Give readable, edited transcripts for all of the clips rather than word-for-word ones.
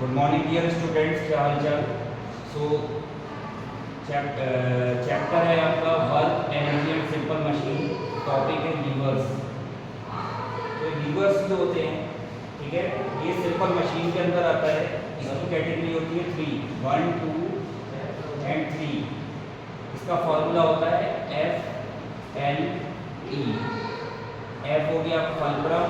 Good morning dear students, क्या हाल चाल। सो chapter है आपका work energy and simple machine. Topic है लीवर्स। तो लीवर्स जो होते हैं, ठीक है, ये सिंपल मशीन के अंदर आता है। इसकी कैटेगरी होती है 3, 1, 2 एंड 3। इसका फॉर्मूला होता है FLE। F हो गया फल्क्रम,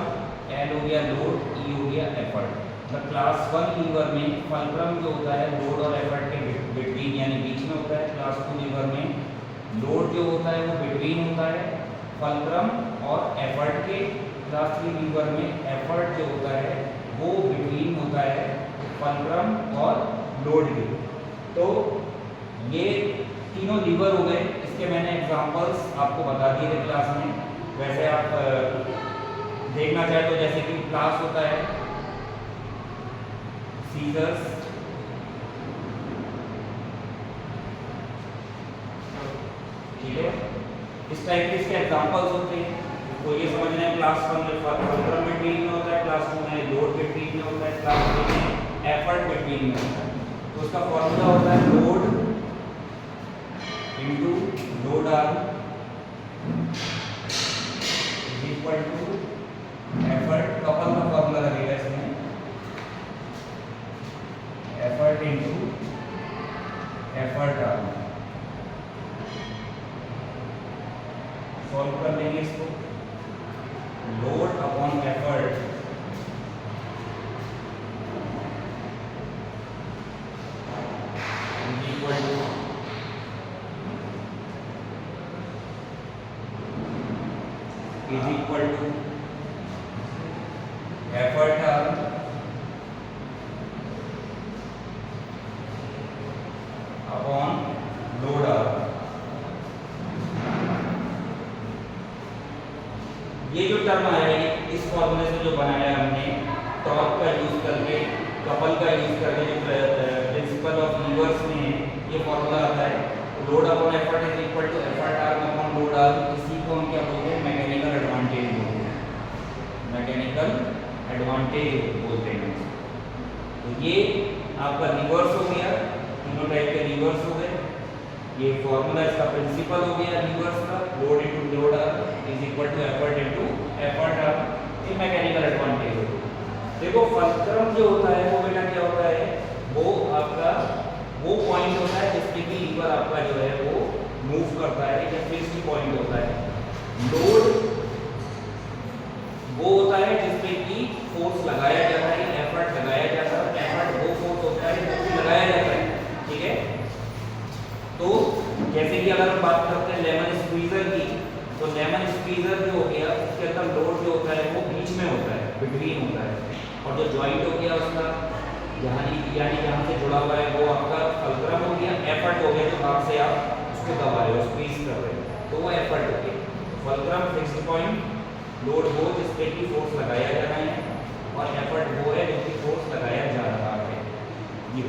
L हो गया लोड, E हो गया एफर्ट। क्लास 1 लीवर में फल्क्रम जो होता है लोड और एफर्ट के बिटवीन यानी बीच में होता है। क्लास 2 लीवर में लोड जो होता है वो बिटवीन होता है फल्क्रम और एफर्ट के। क्लास 3 लीवर में एफर्ट जो होता है वो बिटवीन होता है फल्क्रम और लोड के। तो ये तीनों लीवर हो गए। इसके मैंने एग्जांपल्स आपको बता दिए थे क्लास में। वैसे आप देखना चाहे तो जैसे कि क्लास होता है सीजर्स, ठीक है, इस टाइप के इसके एग्जांपल्स होते हैं। तो ये समझना है क्लास 1 में फल्क्रम बिटवीन में होता है, क्लास 2 में लोड बिटवीन में होता है, क्लास 3 में एफर्ट बिटवीन में होता है। तो उसका फॉर्मूला होता है load into load arm is equal to effort. Couple का फॉर्मूला लगेगा इसमें, effort into effort arm. Solve कर लेंगे इसको। Load upon effort is equal to effort arm upon load arm. ये जो टर्म आया है इस फॉर्मूले से जो बनाया हमने टॉर्क का यूज करके, कपल का यूज करके, जो प्रिंसिपल ऑफ लीवर्स में है ये फॉर्मूला आता है। Load upon effort is equal to effort arm upon load arm. इसी को हम क्या बोलते हैं? मैकेनिकल एडवांटेज बोलते हैं। मैकेनिकल एडवांटेज बोलते हैं। तो ये आपका रिवर्स हो गया, तीनों टाइप के रिवर्स हो गए। ये फॉर्मूला इसका प्रिंसिपल हो गया रिवर्स का, load into load arm is equal to effort into effort arm. ये मैकेनिकल एडवांटेज है। देखो फल्क्रम जो होता है वो बेटा क्या होता है? वो आपका वो पॉइंट होता है जिसपे कि लीवर आपका जो है वो मूव करता है, या फिक्स्ड पॉइंट होता है। लोड वो होता है जिसपे कि फोर्स लगाया जाता है, एफर्ट लगाया जाता है। एफर्ट वो फोर्स होता है जो कि लगाया जाता है, ठीक है। तो जैसे कि अगर हम बात करते हैं लेमन स्क्वीजर की, तो लेमन स्क्वीजर जो हो गया उसके अंदर लोड जो होता है वो बीच में होता है, बिटवीन होता है। और जो जॉइंट हो गया उसका यानी जहाँ से जुड़ा हुआ है वो आपका फल्क्रम हो गया। एफर्ट हो गया जो हाथ से आप उसको दबा रहे हो, स्क्वीज कर रहे हो, तो वो एफर्ट हो गया। फल्क्रम फिक्स्ड पॉइंट, लोड वो जिसपे की फोर्स लगाया जा रहा है, और एफर्ट वो है जो कि फोर्स लगाया जा रहा है। ये